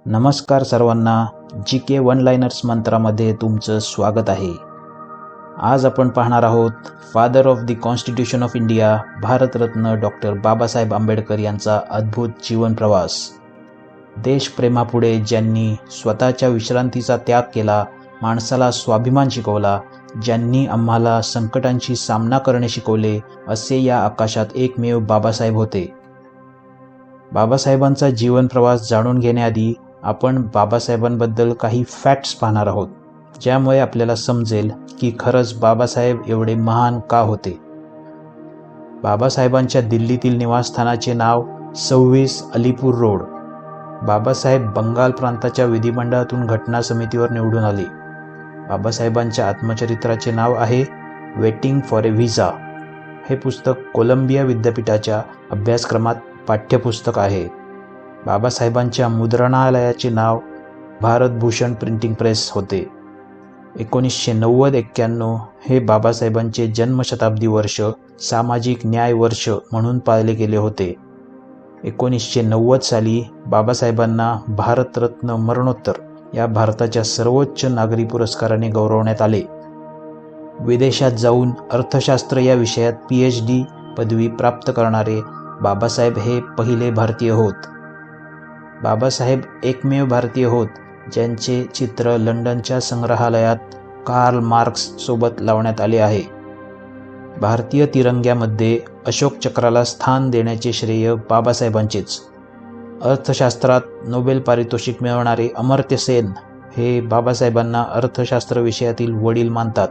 नमस्कार सर्वांना. GK one liners मंत्रामध्ये तुमचं स्वागत आहे. आज आपण पाहणार आहोत father of the constitution of India Bharat Ratna doctor Babasaheb Ambedkar यांचा अद्भुत जीवन प्रवास. देशप्रेमापुढे ज्यांनी स्वतःच्या विश्रांतीचा त्याग केला, माणसाला स्वाभिमान शिकवला, ज्यांनी आम्हाला संकटांशी सामना करणे शिकवले, असे या आकाशात एकमेव बाबासाहेब होते. बाबासाहेबांचा जीवन प्रवास जाणून घेण्याआधी आपण बाबासाहेबांबद्दल काही फॅक्ट्स पाहणार आहोत, ज्यामुळे आपल्याला समजेल की खरंच बाबासाहेब एवढे महान का होते. बाबासाहेबांच्या दिल्लीतील निवासस्थानाचे नाव 26 अलीपूर रोड. बाबासाहेब बंगाल प्रांताच्या विधिमंडळातून घटना समितीवर निवडून आले. बाबासाहेबांच्या आत्मचरित्राचे नाव आहे वेटिंग फॉर ए व्हिसा. हे पुस्तक कोलंबिया विद्यापीठाच्या अभ्यासक्रमात पाठ्यपुस्तक आहे. बाबासाहेबांच्या मुद्रणालयाचे नाव भारतभूषण प्रिंटिंग प्रेस होते. 1990-91 हे बाबासाहेबांचे जन्मशताब्दी वर्ष सामाजिक न्याय वर्ष म्हणून पाळले गेले होते. 1990 साली बाबासाहेबांना भारतरत्न मरणोत्तर या भारताच्या सर्वोच्च नागरी पुरस्काराने गौरवण्यात आले. विदेशात जाऊन अर्थशास्त्र या विषयात PhD पदवी प्राप्त करणारे बाबासाहेब हे पहिले भारतीय होत. बाबासाहेब एकमेव भारतीय होत ज्यांचे चित्र लंडनच्या संग्रहालयात कार्ल मार्क्स सोबत लावण्यात आले आहे. भारतीय तिरंग्यामध्ये अशोक चक्राला स्थान देण्याचे श्रेय बाबासाहेबांचेच. अर्थशास्त्रात नोबेल पारितोषिक मिळवणारे अमर्त्य सेन हे बाबासाहेबांना अर्थशास्त्र विषयातील वडील मानतात.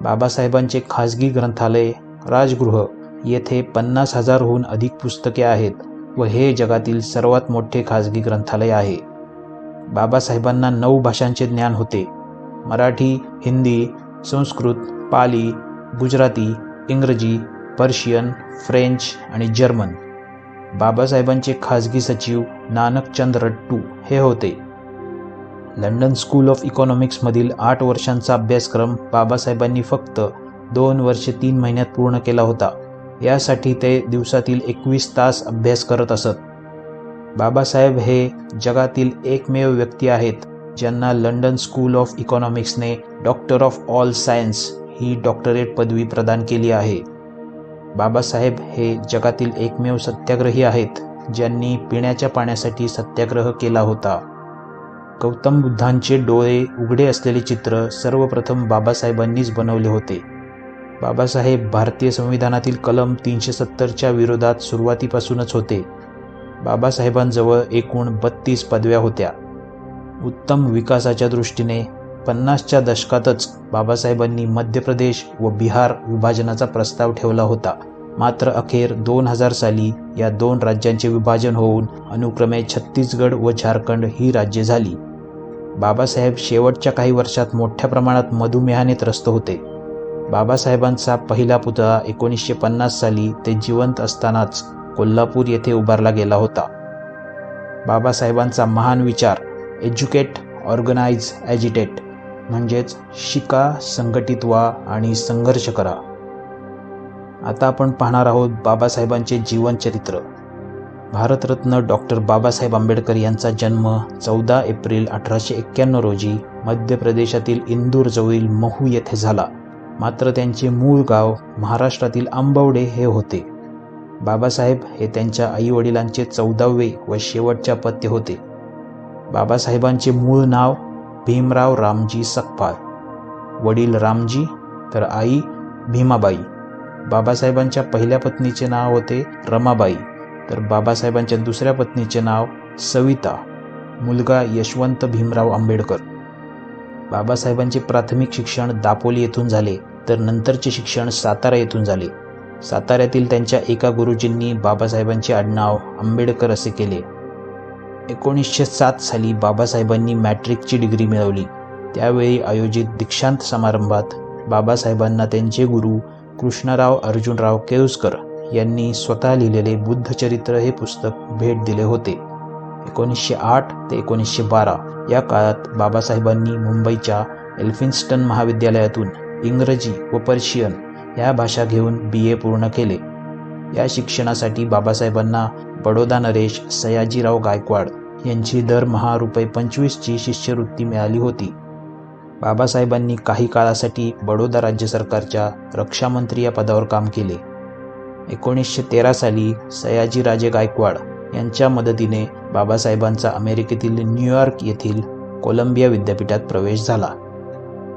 बाबासाहेबांचे खाजगी ग्रंथालय राजगृह येथे 50,000हून अधिक पुस्तके आहेत व हे जगातील सर्वात मोठे खाजगी ग्रंथालय आहे. बाबासाहेबांना 9 भाषांचे ज्ञान होते. मराठी, हिंदी, संस्कृत, पाली, गुजराती, इंग्रजी, पर्शियन, फ्रेंच आणि जर्मन. बाबासाहेबांचे खाजगी सचिव नानकचंद रट्टू हे होते. लंडन स्कूल ऑफ इकॉनॉमिक्समधील 8 वर्षांचा अभ्यासक्रम बाबासाहेबांनी फक्त 2 वर्षे 3 महिन्यात पूर्ण केला होता. यासाठी ते दिवसातील 21 तास अभ्यास करत असत. बाबासाहेब हे जगातील एकमेव व्यक्ती आहेत ज्यांना लंडन स्कूल ऑफ इकॉनॉमिक्सने डॉक्टर ऑफ ऑल सायन्स ही डॉक्टरेट पदवी प्रदान केली आहे. बाबासाहेब हे जगातील एकमेव सत्याग्रही आहेत ज्यांनी पिण्याच्या पाण्यासाठी सत्याग्रह केला होता. गौतम बुद्धांचे डोळे उघडे असलेले चित्र सर्वप्रथम बाबासाहेबांनीच बनवले होते. बाबासाहेब भारतीय संविधानातील कलम 370च्या विरोधात सुरुवातीपासूनच होते. बाबासाहेबांजवळ एकूण 32 पदव्या होत्या. उत्तम विकासाच्या दृष्टीने 50च्या दशकातच बाबासाहेबांनी मध्य प्रदेश व बिहार विभाजनाचा प्रस्ताव ठेवला होता. मात्र अखेर 2000 साली या 2 राज्यांचे विभाजन होऊन अनुक्रमे छत्तीसगड व झारखंड ही राज्ये झाली. बाबासाहेब शेवटच्या काही वर्षात मोठ्या प्रमाणात मधुमेहाने त्रस्त होते. बाबासाहेबांचा पहिला पुतळा 1950 साली ते जिवंत असतानाच कोल्हापूर येथे उभारला गेला होता. बाबासाहेबांचा महान विचार एज्युकेट, ऑर्गनाइज, ॲजिटेट म्हणजेच शिका, संघटित व्हा आणि संघर्ष करा. आता आपण पाहणार आहोत बाबासाहेबांचे जीवनचरित्र. भारतरत्न डॉक्टर बाबासाहेब आंबेडकर यांचा जन्म 14 एप्रिल 1891 रोजी मध्य प्रदेशातील इंदूरजवळील महू येथे झाला. मात्र त्यांचे मूळ गाव महाराष्ट्रातील आंबवडे हे होते. बाबासाहेब हे त्यांच्या आईवडिलांचे 14वे व शेवटचे अपत्य होते. बाबासाहेबांचे मूळ नाव भीमराव रामजी सकपाळ. वडील रामजी तर आई भीमाबाई. बाबासाहेबांच्या पहिल्या पत्नीचे नाव होते रमाबाई तर बाबासाहेबांच्या दुसऱ्या पत्नीचे नाव सविता. मुलगा यशवंत भीमराव आंबेडकर. बाबासाहेबांचे प्राथमिक शिक्षण दापोली येथून झाले तर नंतरचे शिक्षण सातारा येथून झाले. साताऱ्यातील त्यांच्या एका गुरुजींनी बाबासाहेबांचे आडनाव आंबेडकर असे केले. 1907 साली बाबासाहेबांनी मॅट्रिकची डिग्री मिळवली. त्यावेळी आयोजित दीक्षांत समारंभात बाबासाहेबांना त्यांचे गुरु कृष्णराव अर्जुनराव केळुस्कर यांनी स्वतः लिहिलेले बुद्धचरित्र हे पुस्तक भेट दिले होते. 1908 ते 1912 या काळात बाबासाहेबांनी मुंबईच्या एल्फिन्स्टन महाविद्यालयातून इंग्रजी व पर्शियन ह्या भाषा घेऊन BA पूर्ण केले. या शिक्षणासाठी बाबासाहेबांना बडोदा नरेश सयाजीराव गायकवाड यांची दरमहा ₹25ची शिष्यवृत्ती मिळाली होती. बाबासाहेबांनी काही काळासाठी बडोदा राज्य सरकारच्या रक्षामंत्री या पदावर काम केले. 1913 साली सयाजीराजे गायकवाड यांच्या मदतीने बाबासाहेबांचा अमेरिकेतील न्यूयॉर्क येथील कोलंबिया विद्यापीठात प्रवेश झाला.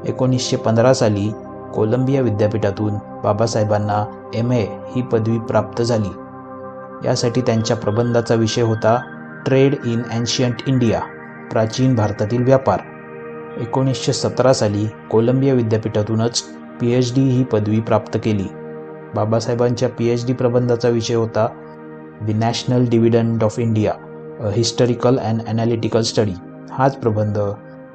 1915 साली कोलंबिया विद्यापीठातून बाबासाहेबांना MA ही पदवी प्राप्त झाली. यासाठी त्यांच्या प्रबंधाचा विषय होता ट्रेड इन एन्शियंट इंडिया, प्राचीन भारतातील व्यापार. 1917 साली कोलंबिया विद्यापीठातूनच PhD ही पदवी प्राप्त केली. बाबासाहेबांच्या PhD प्रबंधाचा विषय होता the national dividend of India, a historical and analytical study. हाच प्रबंध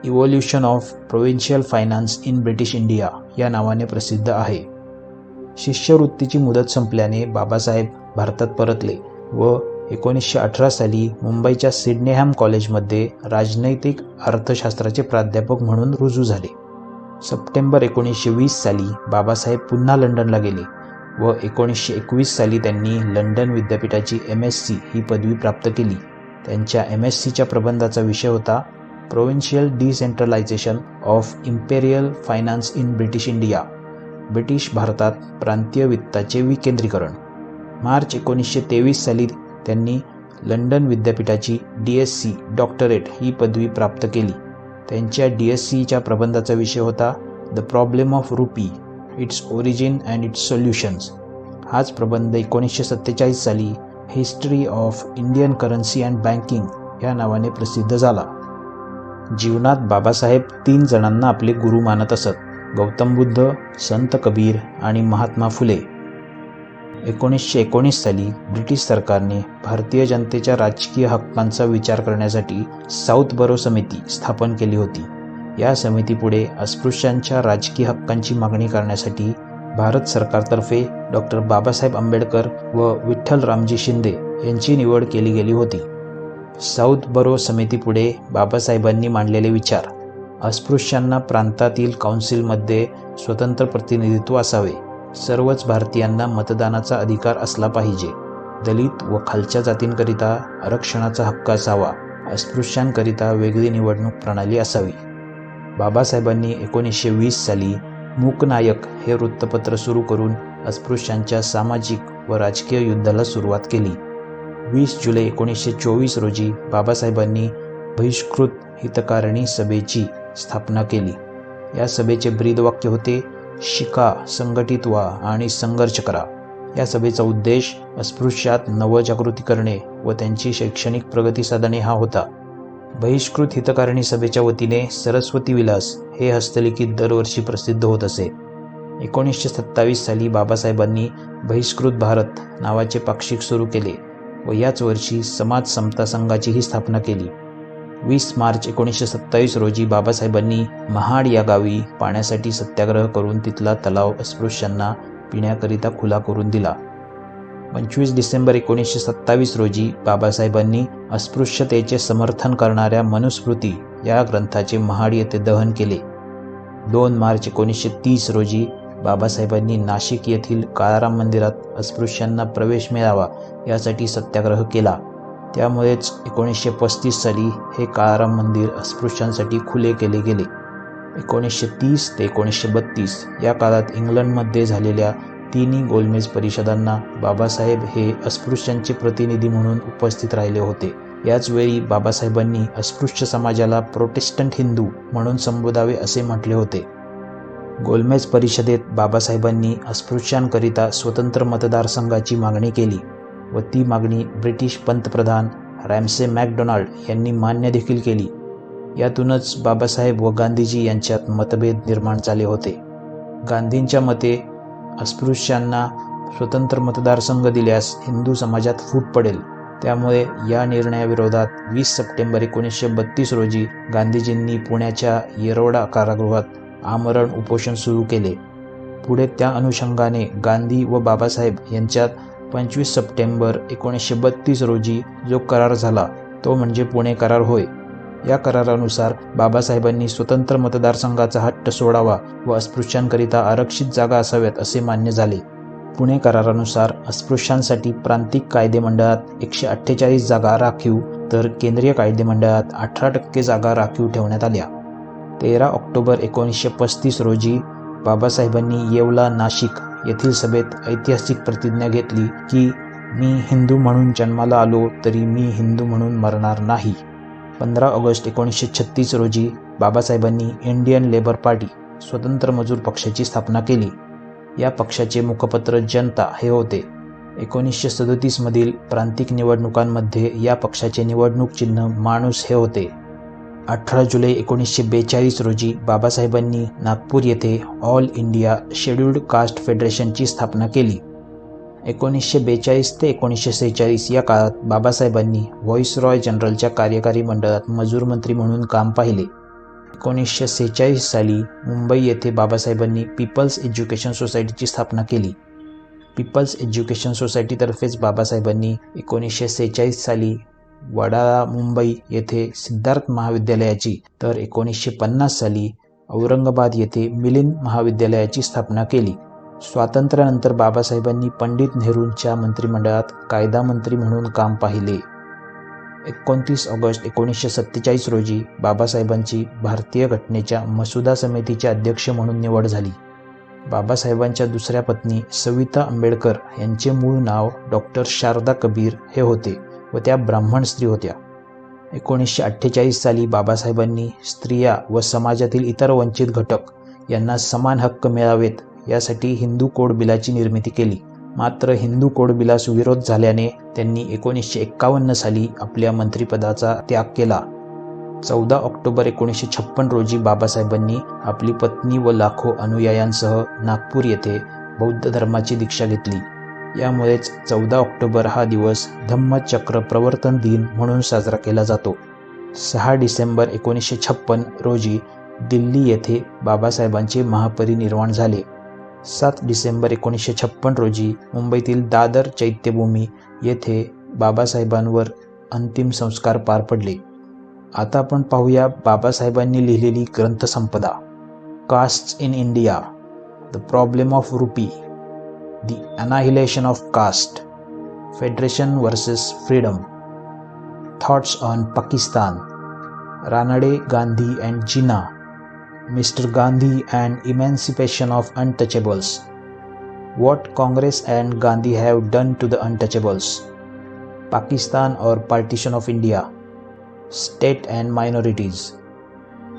evolution of provincial finance in British India या नावाने प्रसिद्ध आहे. शिष्यवृत्तीची मुदत संपल्याने बाबासाहेब भारतात परतले व 1918 साली मुंबईच्या सिडनेहॅम कॉलेजमध्ये राजनैतिक अर्थशास्त्राचे प्राध्यापक म्हणून रुजू झाले. सप्टेंबर 1920 साली बाबासाहेब पुन्हा लंडनला गेले व 1921 साली त्यांनी लंडन विद्यापीठाची MSc ही पदवी प्राप्त केली. त्यांच्या MScच्या प्रबंधाचा विषय होता provincial decentralisation of imperial finance in British India, British भारतात प्रांतीय वित्ताचे विकेंद्रीकरण. मार्च 1923 साली त्यांनी लंडन विद्यापीठाची DSc डॉक्टरेट ही पदवी प्राप्त केली. त्यांच्या DScच्या प्रबंधाचा विषय होता the problem of RuPay, its origin and it's solutions. हाच प्रबंध 1947 साली history of Indian currency and banking या नावाने प्रसिद्ध झाला. जीवनात बाबासाहेब 3 जणांना आपले गुरु मानत असत: गौतम बुद्ध, संत कबीर आणि महात्मा फुले. 1919 साली ब्रिटिश सरकारने भारतीय जनतेच्या राजकीय हक्कांचा विचार करण्यासाठी साऊथ बरो समिती स्थापन केली होती. या समितीपुढे अस्पृश्यांच्या राजकीय हक्कांची मागणी करण्यासाठी भारत सरकारतर्फे डॉ. बाबासाहेब आंबेडकर व विठ्ठल रामजी शिंदे यांची निवड केली गेली होती. साऊथ बरो समितीपुढे बाबासाहेबांनी मांडलेले विचार: अस्पृश्यांना प्रांतातील काउन्सिलमध्ये स्वतंत्र प्रतिनिधित्व असावे, सर्वच भारतीयांना मतदानाचा अधिकार असला पाहिजे, दलित व खालच्या जातींकरिता आरक्षणाचा हक्क असावा, अस्पृश्यांकरिता वेगळी निवडणूक प्रणाली असावी. बाबासाहेबांनी 1920 साली मूकनायक हे वृत्तपत्र सुरू करून अस्पृश्यांच्या सामाजिक व राजकीय युद्धाला सुरुवात केली. 20 जुलै 1924 रोजी बाबासाहेबांनी बहिष्कृत हितकारिणी सभेची स्थापना केली. या सभेचे ब्रीदवाक्य होते शिका, संघटित व्हा आणि संघर्ष करा. या सभेचा उद्देश अस्पृश्यात नवजागृती करणे व त्यांची शैक्षणिक प्रगती साधणे हा होता. बहिष्कृत हितकारिणी सभेच्या वतीने सरस्वती विलास हे हस्तलिखित दरवर्षी प्रसिद्ध होत असे. 1927 साली बाबासाहेबांनी बहिष्कृत भारत नावाचे पाक्षिक सुरू केले व याच वर्षी समाज समता संघाचीही स्थापना केली. 20 मार्च 1927 रोजी बाबासाहेबांनी महाड या गावी पाण्यासाठी सत्याग्रह करून तिथला तलाव अस्पृश्यांना पिण्याकरिता खुला करून दिला. 25 डिसेंबर 1927 रोजी बाबासाहेबांनी अस्पृश्यतेचे समर्थन करणाऱ्या मनुस्मृती या ग्रंथाचे महाड येथे दहन केले. 2 मार्च 1930 रोजी बाबासाहेबांनी नाशिक येथील काळाराम मंदिरात अस्पृश्यांना प्रवेश मिळावा यासाठी सत्याग्रह केला. त्यामुळेच 1935 साली हे काळाराम मंदिर अस्पृश्यांसाठी खुले केले गेले. 1930 ते 1932 या काळात इंग्लंडमध्ये झालेल्या 3 गोलमेज परिषदांना बाबासाहेब हे अस्पृश्यांचे प्रतिनिधी म्हणून उपस्थित राहिले होते. याचवेळी बाबासाहेबांनी अस्पृश्य समाजाला प्रोटेस्टंट हिंदू म्हणून संबोधावे असे म्हटले होते. गोलमेज परिषदेत बाबासाहेबांनी अस्पृश्यांकरिता स्वतंत्र मतदारसंघाची मागणी केली व ती मागणी ब्रिटिश पंतप्रधान रॅमसे मॅकडोनाल्ड यांनी मान्य देखील केली. यातूनच बाबासाहेब व गांधीजी यांच्यात मतभेद निर्माण झाले होते. गांधींच्या मते अस्पृश्यांना स्वतंत्र मतदारसंघ दिल्यास हिंदू समाजात फूट पडेल. त्यामुळे या निर्णयाविरोधात 20 सप्टेंबर 1932 रोजी गांधीजींनी पुण्याच्या येरवडा कारागृहात आमरण उपोषण सुरू केले. पुढे त्या अनुषंगाने गांधी व बाबासाहेब यांच्यात 25 सप्टेंबर 1932 रोजी जो करार झाला तो म्हणजे पुणे करार होय. या करारानुसार बाबासाहेबांनी स्वतंत्र मतदारसंघाचा हट्ट सोडावा व अस्पृश्यांकरिता आरक्षित जागा असाव्यात असे मान्य झाले. पुणे करारानुसार अस्पृश्यांसाठी प्रांतिक कायदेमंडळात 148 जागा राखीव तर केंद्रीय कायदेमंडळात 18% जागा राखीव ठेवण्यात आल्या. 13 ऑक्टोबर 1935 रोजी बाबासाहेबांनी येवला, नाशिक येथील सभेत ऐतिहासिक प्रतिज्ञा घेतली की मी हिंदू म्हणून जन्माला आलो तरी मी हिंदू म्हणून मरणार नाही. 15 ऑगस्ट 1936 रोजी बाबासाहेबांनी इंडियन लेबर पार्टी स्वतंत्र मजूर पक्षाची स्थापना केली. या पक्षाचे मुखपत्र जनता हे होते. 1937 मधील प्रांतिक निवडणुकांमध्ये या पक्षाचे निवडणूक चिन्ह माणूस हे होते. 18 जुलै 1942 रोजी बाबासाहेबांनी नागपूर येथे ऑल इंडिया शेड्यूल्ड कास्ट फेडरेशनची स्थापना केली. 1942 ते 1946 या काळात बाबासाहेबांनी व्हॉइसरॉय जनरलच्या कार्यकारी मंडळात मजूर मंत्री म्हणून काम पाहिले. 1946 साली मुंबई येथे बाबासाहेबांनी पीपल्स एज्युकेशन सोसायटीची स्थापना केली. पीपल्स एज्युकेशन सोसायटीतर्फेच बाबासाहेबांनी 1946 साली वडाळा मुंबई येथे सिद्धार्थ महाविद्यालयाची तर 1950 साली औरंगाबाद येथे मिलिंद महाविद्यालयाची स्थापना केली. स्वातंत्र्यानंतर बाबासाहेबांनी पंडित नेहरूंच्या मंत्रिमंडळात कायदा मंत्री म्हणून काम पाहिले. 29 ऑगस्ट 1947 रोजी बाबासाहेबांची भारतीय घटनेच्या मसुदा समितीचे अध्यक्ष म्हणून निवड झाली. बाबासाहेबांच्या दुसऱ्या पत्नी सविता आंबेडकर यांचे मूळ नाव डॉक्टर शारदा कबीर हे होते व त्या ब्राह्मण स्त्री होत्या. 1948 साली बाबासाहेबांनी स्त्रिया व समाजातील इतर वंचित घटक यांना समान हक्क मिळावेत यासाठी हिंदू कोड बिलाची निर्मिती केली. मात्र हिंदू कोड बिलास विरोध झाल्याने त्यांनी 1951 साली आपल्या मंत्रिपदाचा त्याग केला. 14 ऑक्टोबर 1956 रोजी बाबासाहेबांनी आपली पत्नी व लाखो अनुयायांसह नागपूर येथे बौद्ध धर्माची दीक्षा घेतली. यामुळेच 14 ऑक्टोबर हा दिवस धम्मचक्र प्रवर्तन दिन म्हणून साजरा केला जातो. 6 डिसेंबर 1956 रोजी दिल्ली येथे बाबासाहेबांचे महापरिनिर्वाण झाले. 7 डिसेंबर 1956 रोजी मुंबईतील दादर चैत्यभूमी येथे बाबासाहेबांवर अंतिम संस्कार पार पडले. आता आपण पाहूया बाबासाहेबांनी लिहिलेली ग्रंथसंपदा. Castes in India, the problem of rupee, the annihilation of caste, federation versus freedom, thoughts on Pakistan, Ranade, Gandhi and Jinnah, Mr. Gandhi and Emancipation of Untouchables, What Congress and Gandhi have done to the untouchables, Pakistan or Partition of India, State and Minorities,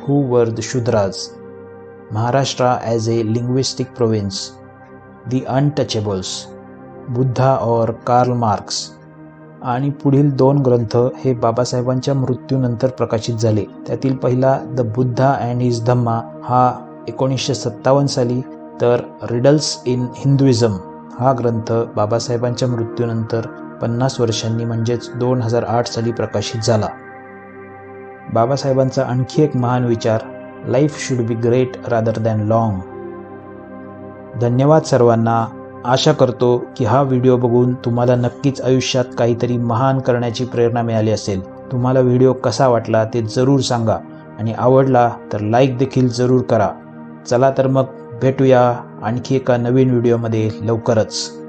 Who were the Shudras, Maharashtra as a linguistic province, The Untouchables, Buddha or Karl Marx. आणि पुढील 2 ग्रंथ हे बाबासाहेबांच्या मृत्यूनंतर प्रकाशित झाले. त्यातील पहिला द बुद्धा अँड हिज धम्मा हा 1957 साली, तर रिडल्स इन हिंदुइझम हा ग्रंथ बाबासाहेबांच्या मृत्यूनंतर 50 वर्षांनी म्हणजेच 2008 साली प्रकाशित झाला. बाबासाहेबांचा आणखी एक महान विचार, life should be great rather than long. धन्यवाद सर्वांना. आशा करतो की हा व्हिडिओ बघून तुम्हाला नक्कीच आयुष्यात काहीतरी महान करण्याची प्रेरणा मिळाली असेल. तुम्हाला व्हिडिओ कसा वाटला ते जरूर सांगा आणि आवडला तर लाईक देखील जरूर करा. चला तर मग भेटूया आणखी एका नवीन व्हिडिओमध्ये लवकरच.